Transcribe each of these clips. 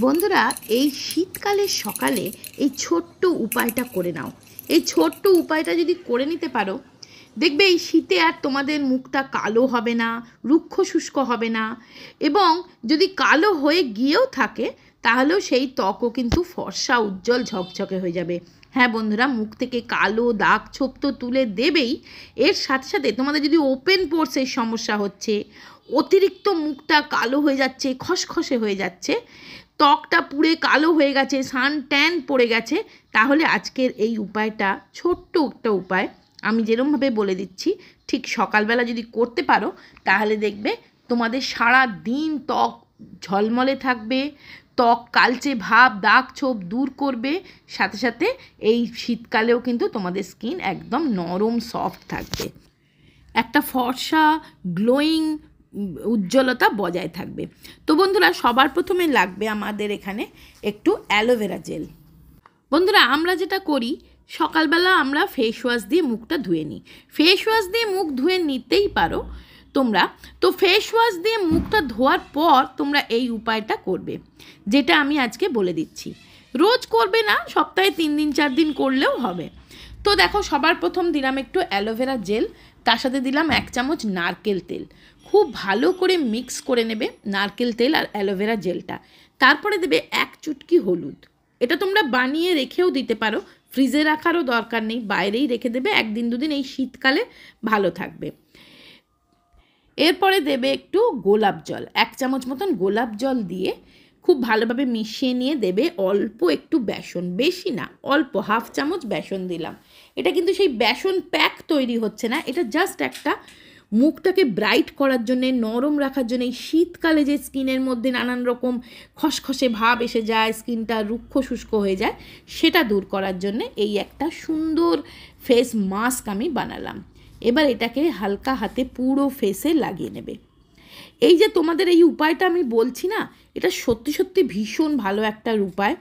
বন্ধুরা, এই শীতকালের সকালে এই ছোট্ট উপায়টা করে নাও। এই ছোট্ট উপায়টা যদি করে নিতে পারো, দেখবে এই শীতে আর তোমাদের মুখটা কালো হবে না, রুক্ষ শুষ্ক হবে না, এবং যদি কালো হয়ে গিয়েও থাকে তাহলেও সেই ত্বকও কিন্তু ফর্সা উজ্জ্বল ঝকঝকে হয়ে যাবে। হ্যাঁ বন্ধুরা, মুখ থেকে কালো দাগ ছোপ তো তুলে দেবেই, এর সাথে সাথে তোমাদের যদি ওপেন পোর্সের সমস্যা হচ্ছে, অতিরিক্ত মুখটা কালো হয়ে যাচ্ছে, খসখসে হয়ে যাচ্ছে, ত্বকটা পুড়ে কালো হয়ে গেছে, সান ট্যান পড়ে গেছে, তাহলে আজকের এই উপায়টা ছোট্ট একটা উপায় আমি যেরকমভাবে বলে দিচ্ছি, ঠিক সকালবেলা যদি করতে পারো তাহলে দেখবে তোমাদের সারা দিন ত্বক ঝলমলে থাকবে, ত্বক কালচে ভাব দাগ ছোপ দূর করবে, সাথে সাথে এই শীতকালেও কিন্তু তোমাদের স্কিন একদম নরম সফট থাকবে, একটা ফর্সা গ্লোয়িং উজ্জ্বলতা বজায় থাকবে। তো বন্ধুরা, সবার প্রথমে লাগবে আমাদের এখানে একটু অ্যালোভেরা জেল। বন্ধুরা, আমরা যেটা করি, সকালবেলা আমরা ফেস ওয়াশ দিয়ে মুখটা ধুয়ে নিই। ফেস ওয়াশ দিয়ে মুখ ধুয়ে নিতেই পারো তোমরা। তো ফেস ওয়াশ দিয়ে মুখটা ধোয়ার পর তোমরা এই উপায়টা করবে, যেটা আমি আজকে বলে দিচ্ছি। রোজ করবে না, সপ্তাহে 3 দিন 4 দিন করলেও হবে। তো দেখো, সবার প্রথম দিলাম একটু অ্যালোভেরা জেল, তার সাথে দিলাম 1 চামচ নারকেল তেল। খুব ভালো করে মিক্স করে নেবে নারকেল তেল আর অ্যালোভেরা জেলটা। তারপরে দেবে 1 চুটকি হলুদ। এটা তোমরা বানিয়ে রেখেও দিতে পারো, ফ্রিজে রাখারও দরকার নেই, বাইরেই রেখে দেবে, 1 দিন 2 দিন এই শীতকালে ভালো থাকবে। এরপরে দেবে একটু গোলাপ জল, 1 চামচ মতন গোলাপ জল দিয়ে খুব ভালোভাবে মিশিয়ে নিয়ে দেবে অল্প একটু বেসন, বেশি না, অল্প 1/2 চামচ বেসন দিলাম। এটা কিন্তু সেই বেসন প্যাক তৈরি হচ্ছে না, এটা জাস্ট একটা মুখটাকে ব্রাইট করার জন্যে, নরম রাখার জন্য। এই শীতকালে যে স্কিনের মধ্যে নানান রকম খসখসে ভাব এসে যায়, স্কিনটা রুক্ষ শুষ্ক হয়ে যায়, সেটা দূর করার জন্যে এই একটা সুন্দর ফেস মাস্ক আমি বানালাম। এবার এটাকে হালকা হাতে পুরো ফেসে লাগিয়ে নেবে। এই যে তোমাদের এই উপায়টা আমি বলছি না, এটা সত্যি সত্যি ভীষণ ভালো একটা উপায়।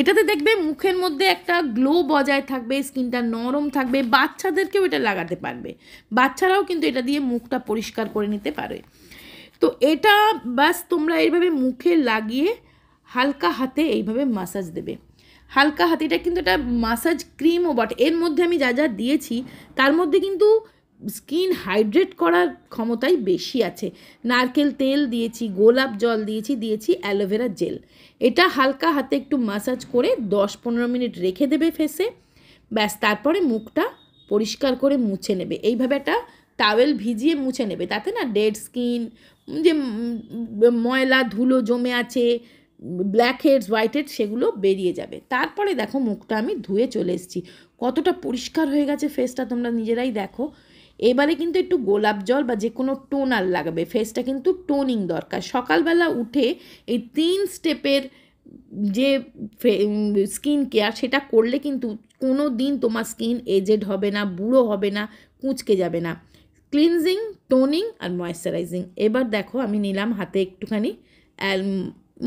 এটাতে দেখবে মুখের মধ্যে একটা গ্লো বজায় থাকবে, স্কিনটা নরম থাকবে, বাচ্চাদেরকেও এটা লাগাতে পারবে, বাচ্চারাও কিন্তু এটা দিয়ে মুখটা পরিষ্কার করে নিতে পারে। তো এটা বাস তোমরা এইভাবে মুখে লাগিয়ে হালকা হাতে এইভাবে মাসাজ দেবে। হালকা হাতে, এটা কিন্তু একটা মাসাজ ক্রিমও বটে। এর মধ্যে আমি যা যা দিয়েছি তার মধ্যে কিন্তু স্কিন হাইড্রেট করার ক্ষমতাই বেশি আছে। নারকেল তেল দিয়েছি, গোলাপ জল দিয়েছি অ্যালোভেরা জেল। এটা হালকা হাতে একটু মাসাজ করে 10-15 মিনিট রেখে দেবে ফেসে, ব্যাস। তারপরে মুখটা পরিষ্কার করে মুছে নেবে, এইভাবে একটা টাওয়েল ভিজিয়ে মুছে নেবে, তাতে না ডেড স্কিন, যে ময়লা ধুলো জমে আছে, ব্ল্যাক হেডস হোয়াইট হেডস, সেগুলো বেরিয়ে যাবে। তারপরে দেখো, মুখটা আমি ধুয়ে চলে এসেছি, কতটা পরিষ্কার হয়ে গেছে ফেসটা, তোমরা নিজেরাই দেখো। এবারে কিন্তু একটু গোলাপ জল বা যে কোনো টোনার লাগাবে, ফেসটা কিন্তু টোনিং দরকার। সকালবেলা উঠে এই 3 স্টেপের যে স্কিন কেয়ার, সেটা করলে কিন্তু কোনো দিন তোমার স্কিন এজেড হবে না, বুড়ো হবে না, কুঁচকে যাবে না। ক্লিনজিং, টোনিং আর ময়েশ্চারাইজিং। এবার দেখো, আমি নিলাম হাতে একটুখানি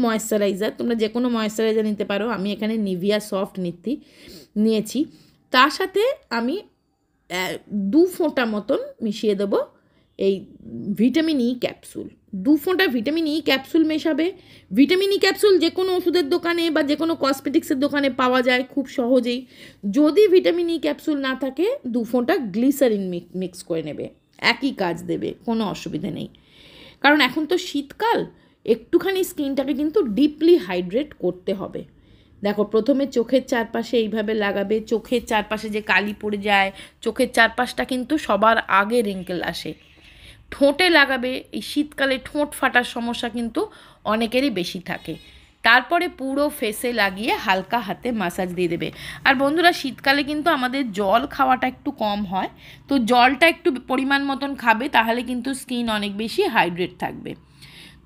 ময়েশ্চারাইজার, তোমরা যে কোনো ময়েশ্চারাইজার নিতে পারো, আমি এখানে নিভিয়া সফট নিয়েছি। তার সাথে আমি 2 ফোঁটা মতন মিশিয়ে দেবো এই ভিটামিন ই ক্যাপসুল। 2 ফোঁটা ভিটামিন ই ক্যাপসুল মেশাবে। ভিটামিন ই ক্যাপসুল যে কোনো ওষুধের দোকানে বা যে কোনো কসমেটিক্সের দোকানে পাওয়া যায় খুব সহজেই। যদি ভিটামিন ই ক্যাপসুল না থাকে, 2 ফোঁটা গ্লিসারিন মিক্স করে নেবে, একই কাজ দেবে, কোনো অসুবিধা নেই। কারণ এখন তো শীতকাল, একটুখানি স্কিনটাকে কিন্তু ডিপলি হাইড্রেট করতে হবে। দেখো, প্রথমে চোখের চারপাশে এইভাবে লাগাবে। চোখের চারপাশে যে কালি পড়ে যায়, চোখের চারপাশটা কিন্তু সবার আগে রিঙ্কেল আসে। ঠোঁটে লাগাবে, এই শীতকালে ঠোঁট ফাটার সমস্যা কিন্তু অনেকেরই বেশি থাকে। তারপরে পুরো ফেসে লাগিয়ে হালকা হাতে মাসাজ দিয়ে দেবে। আর বন্ধুরা, শীতকালে কিন্তু আমাদের জল খাওয়াটা একটু কম হয়, তো জলটা একটু পরিমাণ মতন খাবে, তাহলে কিন্তু স্কিন অনেক বেশি হাইড্রেট থাকবে।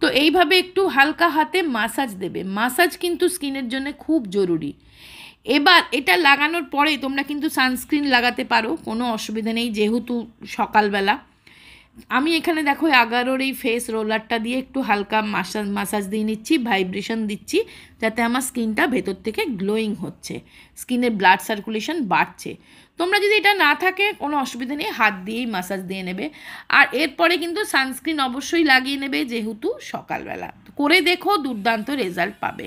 তো এইভাবে একটু হালকা হাতে মাসাজ দেবে। মাসাজ কিন্তু স্কিনের জন্য খুব জরুরি। এবার এটা লাগানোর পরেই তোমরা কিন্তু সানস্ক্রিন লাগাতে পারো, কোনো অসুবিধা নেই, যেহেতু সকালবেলা। আমি এখানে দেখো 11 এই ফেস রোলারটা দিয়ে একটু হালকা মাসাজ দিয়ে নিচ্ছি, ভাইব্রেশন দিচ্ছি, যাতে আমার স্কিনটা ভেতর থেকে গ্লোয়িং হচ্ছে, স্কিনের ব্লাড সার্কুলেশন বাড়ছে। তোমরা যদি এটা না থাকে, কোনো অসুবিধা নেই, হাত দিয়েই মাসাজ দিয়ে নেবে। আর এরপরে কিন্তু সানস্ক্রিন অবশ্যই লাগিয়ে নেবে, যেহেতু সকালবেলা। করে দেখো, দুর্দান্ত রেজাল্ট পাবে।